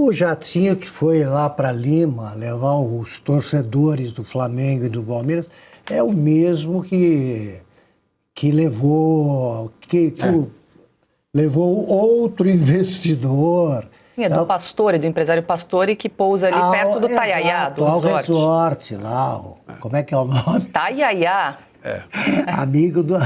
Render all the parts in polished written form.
o jatinho que foi lá para Lima levar os torcedores do Flamengo e do Palmeiras é o mesmo que levou levou outro investidor. Sim, é do Pastore, do empresário Pastore, que pousa ali perto do Taiaiá, do resort lá. Como é que é o nome? Taiaiá. Amigo do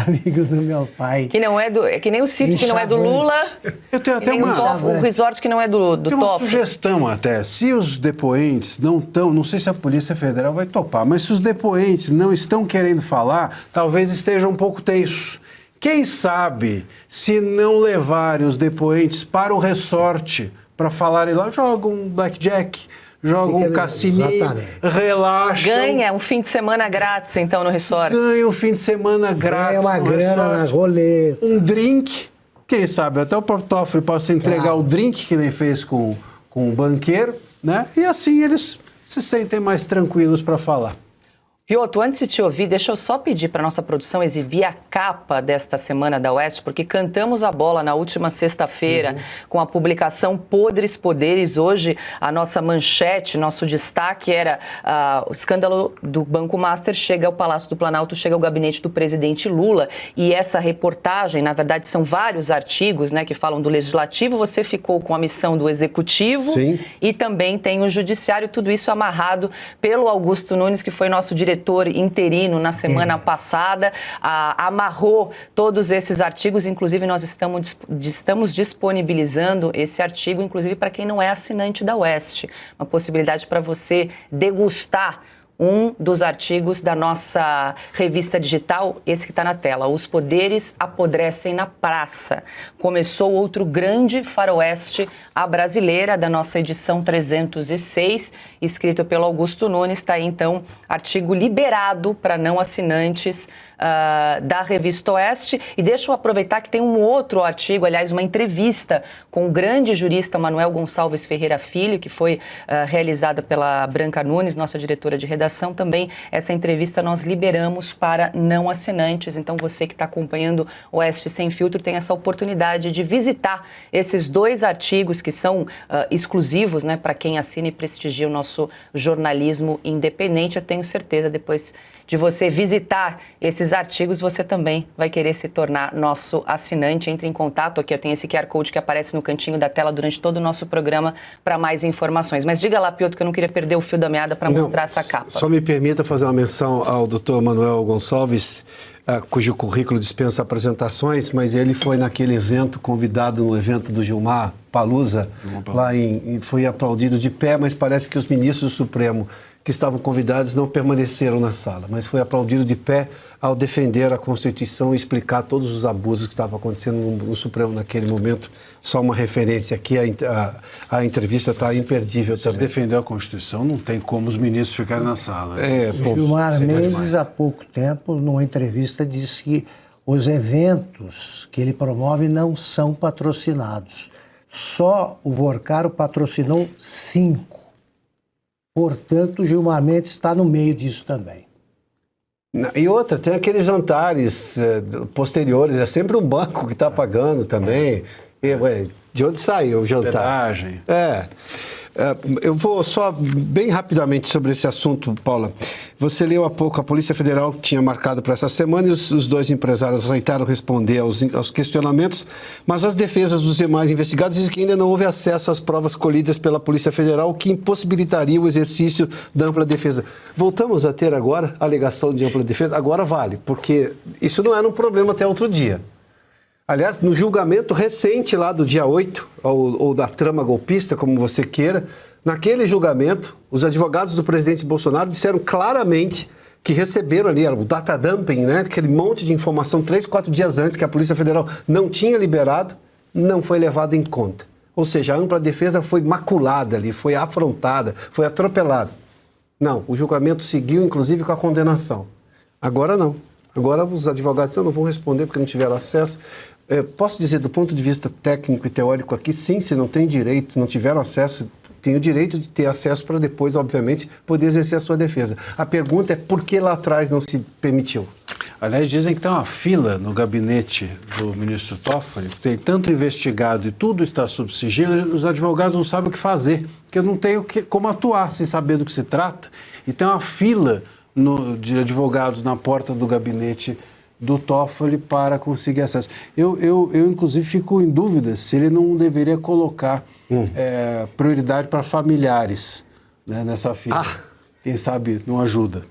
meu pai. Que não é que nem o sítio que não é do Lula. Eu tenho até o resort que não é do Tem uma Top. sugestão até. Se os depoentes não sei se a Polícia Federal vai topar, mas se os depoentes não estão querendo falar, talvez estejam um pouco tensos. Quem sabe, se não levarem os depoentes para o resort para falarem lá, jogam um blackjack, jogam um cassininho, relaxam. Ganha um fim de semana grátis, então, no resort. Ganha um fim de semana grátis. Ganha uma grana na roleta. Um drink, quem sabe, até o Portófilo possa entregar o drink que ele fez com o banqueiro, né? E assim eles se sentem mais tranquilos para falar. Piotr, antes de te ouvir, deixa eu só pedir para a nossa produção exibir a capa desta Semana da Oeste, porque cantamos a bola na última sexta-feira com a publicação Podres Poderes. Hoje, a nossa manchete, nosso destaque era o escândalo do Banco Master chega ao Palácio do Planalto, chega ao gabinete do presidente Lula. E essa reportagem, na verdade, são vários artigos, né, que falam do Legislativo. Você ficou com a missão do Executivo. Sim. E também tem o Judiciário. Tudo isso amarrado pelo Augusto Nunes, que foi nosso diretor interino na semana passada, amarrou todos esses artigos, inclusive nós estamos disponibilizando esse artigo, inclusive para quem não é assinante da Oeste, uma possibilidade para você degustar um dos artigos da nossa revista digital, esse que está na tela, Os Poderes Apodrecem na Praça. Começou outro grande faroeste, a brasileira, da nossa edição 306, escrito pelo Augusto Nunes. Está aí, então, artigo liberado para não assinantes da revista Oeste. E deixa eu aproveitar que tem um outro artigo, aliás, uma entrevista com o grande jurista Manuel Gonçalves Ferreira Filho, que foi realizada pela Branca Nunes, nossa diretora de redação. Também essa entrevista nós liberamos para não assinantes, então você que está acompanhando o Oeste Sem Filtro tem essa oportunidade de visitar esses dois artigos que são exclusivos, né, para quem assina e prestigia o nosso jornalismo independente. Eu tenho certeza, depois de você visitar esses artigos, você também vai querer se tornar nosso assinante. Entre em contato, aqui eu tenho esse QR Code que aparece no cantinho da tela durante todo o nosso programa para mais informações. Mas diga lá, Piotr, que eu não queria perder o fio da meada para mostrar essa capa. Só me permita fazer uma menção ao Dr. Manuel Gonçalves, cujo currículo dispensa apresentações, mas ele foi naquele evento, convidado no evento do Gilmar Palusa, lá foi aplaudido de pé, mas parece que os ministros do Supremo que estavam convidados não permaneceram na sala, mas foi aplaudido de pé ao defender a Constituição e explicar todos os abusos que estavam acontecendo no Supremo naquele momento. Só uma referência aqui, a entrevista está imperdível também. Se defendeu a Constituição, não tem como os ministros ficarem na sala. O Gilmar Mendes, há pouco tempo, numa entrevista, disse que os eventos que ele promove não são patrocinados. Só o Vorcaro patrocinou 5. Portanto, o Gilmar Mendes está no meio disso também. E outra, tem aqueles jantares posteriores, é sempre um banco que está pagando também. De onde saiu o jantar? Hospedagem. Eu vou só bem rapidamente sobre esse assunto, Paula. Você leu há pouco, a Polícia Federal tinha marcado para essa semana e os dois empresários aceitaram responder aos questionamentos, mas as defesas dos demais investigados dizem que ainda não houve acesso às provas colhidas pela Polícia Federal, o que impossibilitaria o exercício da ampla defesa. Voltamos a ter agora a alegação de ampla defesa? Agora vale, porque isso não era um problema até outro dia. Aliás, no julgamento recente lá do dia 8, ou da trama golpista, como você queira, naquele julgamento, os advogados do presidente Bolsonaro disseram claramente que receberam ali, era o data dumping, né? Aquele monte de informação 3, 4 dias antes que a Polícia Federal não tinha liberado, não foi levado em conta. Ou seja, a ampla defesa foi maculada ali, foi afrontada, foi atropelada. Não, o julgamento seguiu, inclusive, com a condenação. Agora não. Agora os advogados não vão responder porque não tiveram acesso. Posso dizer, do ponto de vista técnico e teórico aqui, sim, se não tem direito, não tiveram acesso, tem o direito de ter acesso para depois, obviamente, poder exercer a sua defesa. A pergunta é por que lá atrás não se permitiu? Aliás, dizem que tem uma fila no gabinete do ministro Toffoli, tem tanto investigado e tudo está sob sigilo, os advogados não sabem o que fazer, porque não tem como atuar sem saber do que se trata. E tem uma fila de advogados na porta do gabinete do Toffoli para conseguir acesso. Eu inclusive, fico em dúvida se ele não deveria colocar prioridade para familiares, né, nessa fila. Quem sabe não ajuda.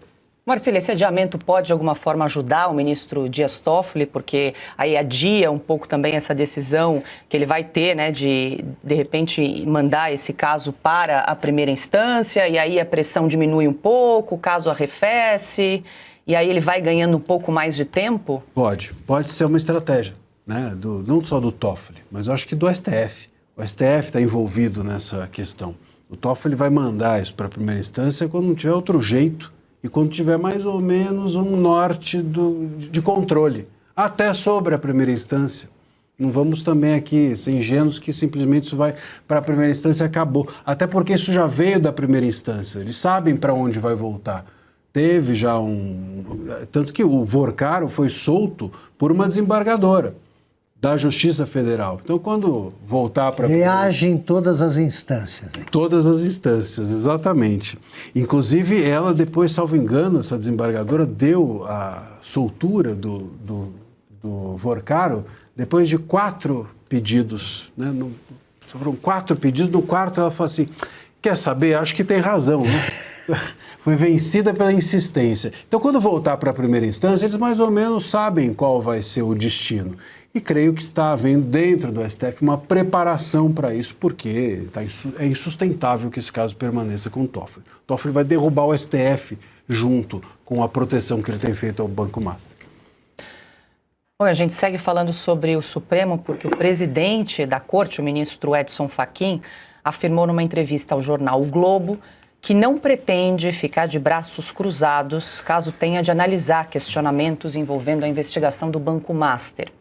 Marcília, esse adiamento pode, de alguma forma, ajudar o ministro Dias Toffoli, porque aí adia um pouco também essa decisão que ele vai ter, né, de repente, mandar esse caso para a primeira instância, e aí a pressão diminui um pouco, o caso arrefece, e aí ele vai ganhando um pouco mais de tempo? Pode ser uma estratégia, né, não só do Toffoli, mas eu acho que do STF. O STF está envolvido nessa questão. O Toffoli vai mandar isso para a primeira instância quando não tiver outro jeito, e quando tiver mais ou menos um norte de controle, até sobre a primeira instância. Não vamos também aqui ser ingênuos que simplesmente isso vai para a primeira instância e acabou. Até porque isso já veio da primeira instância, eles sabem para onde vai voltar. Teve já tanto que o Vorcaro foi solto por uma desembargadora da Justiça Federal. Então, quando voltar para... Reage em todas as instâncias. Hein? Todas as instâncias, exatamente. Inclusive, ela depois, salvo engano, essa desembargadora deu a soltura do Vorcaro depois de 4 pedidos. Né? Foram 4 pedidos, no quarto ela falou assim, quer saber? Acho que tem razão, né? Foi vencida pela insistência. Então, quando voltar para a primeira instância, eles mais ou menos sabem qual vai ser o destino. E creio que está havendo dentro do STF uma preparação para isso, porque é insustentável que esse caso permaneça com o Toffoli. O Toffoli vai derrubar o STF junto com a proteção que ele tem feito ao Banco Master. Bom, a gente segue falando sobre o Supremo, porque o presidente da Corte, o ministro Edson Fachin, afirmou numa entrevista ao jornal O Globo que não pretende ficar de braços cruzados caso tenha de analisar questionamentos envolvendo a investigação do Banco Master.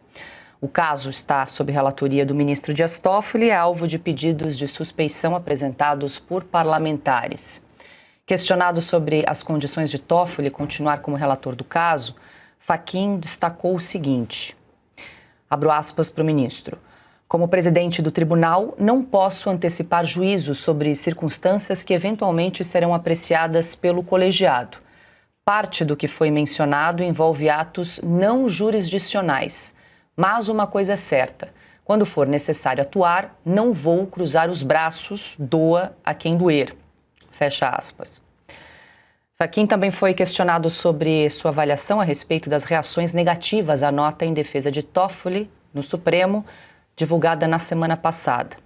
O caso está sob relatoria do ministro Dias Toffoli e é alvo de pedidos de suspeição apresentados por parlamentares. Questionado sobre as condições de Toffoli continuar como relator do caso, Fachin destacou o seguinte, abro aspas para o ministro, como presidente do tribunal, não posso antecipar juízos sobre circunstâncias que eventualmente serão apreciadas pelo colegiado. Parte do que foi mencionado envolve atos não jurisdicionais. Mas uma coisa é certa, quando for necessário atuar, não vou cruzar os braços, doa a quem doer. Fecha aspas. Fachin também foi questionado sobre sua avaliação a respeito das reações negativas à nota em defesa de Toffoli no Supremo, divulgada na semana passada.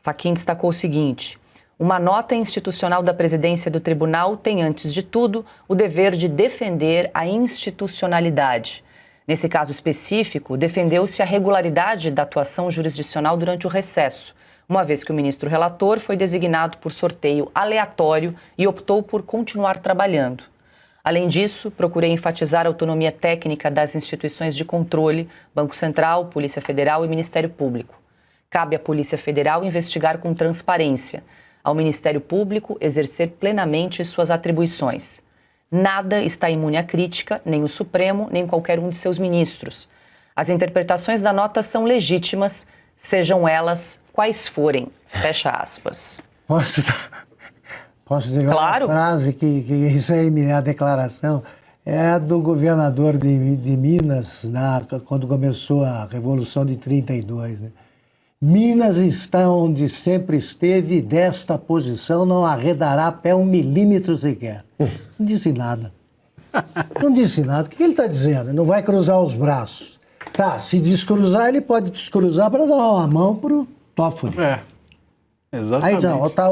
Fachin destacou o seguinte, uma nota institucional da presidência do tribunal tem, antes de tudo, o dever de defender a institucionalidade. Nesse caso específico, defendeu-se a regularidade da atuação jurisdicional durante o recesso, uma vez que o ministro relator foi designado por sorteio aleatório e optou por continuar trabalhando. Além disso, procurei enfatizar a autonomia técnica das instituições de controle, Banco Central, Polícia Federal e Ministério Público. Cabe à Polícia Federal investigar com transparência, ao Ministério Público exercer plenamente suas atribuições. Nada está imune à crítica, nem o Supremo, nem qualquer um de seus ministros. As interpretações da nota são legítimas, sejam elas quais forem. Fecha aspas. Posso dizer claro. Uma frase que isso é minha declaração, é a do governador de Minas, quando começou a Revolução de 32. Né? Minas está onde sempre esteve e desta posição não arredará pé 1 milímetro sequer. Não disse nada. Não disse nada. O que ele está dizendo? Não vai cruzar os braços. Tá, se descruzar, ele pode descruzar para dar uma mão para o Toffoli. Exatamente. Aí não, tá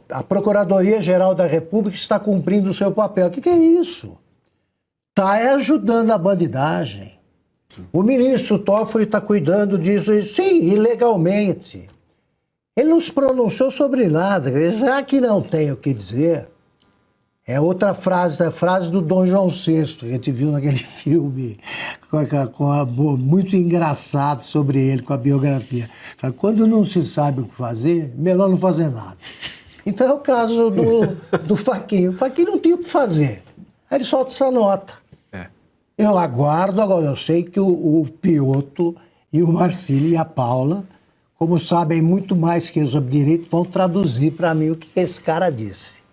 a Procuradoria-Geral da República está cumprindo o seu papel. O que é isso? Está ajudando a bandidagem. O ministro Toffoli está cuidando disso, sim, ilegalmente. Ele não se pronunciou sobre nada, já que não tem o que dizer, É outra frase, a frase do Dom João VI, que a gente viu naquele filme muito engraçado sobre ele, com a biografia. Quando não se sabe o que fazer, melhor não fazer nada. Então é o caso do Fachin. O Fachin não tinha o que fazer. Aí ele solta essa nota. Eu aguardo, agora eu sei que o Piotto e o Marcílio e a Paula, como sabem muito mais que eu sobre direito, vão traduzir para mim o que esse cara disse.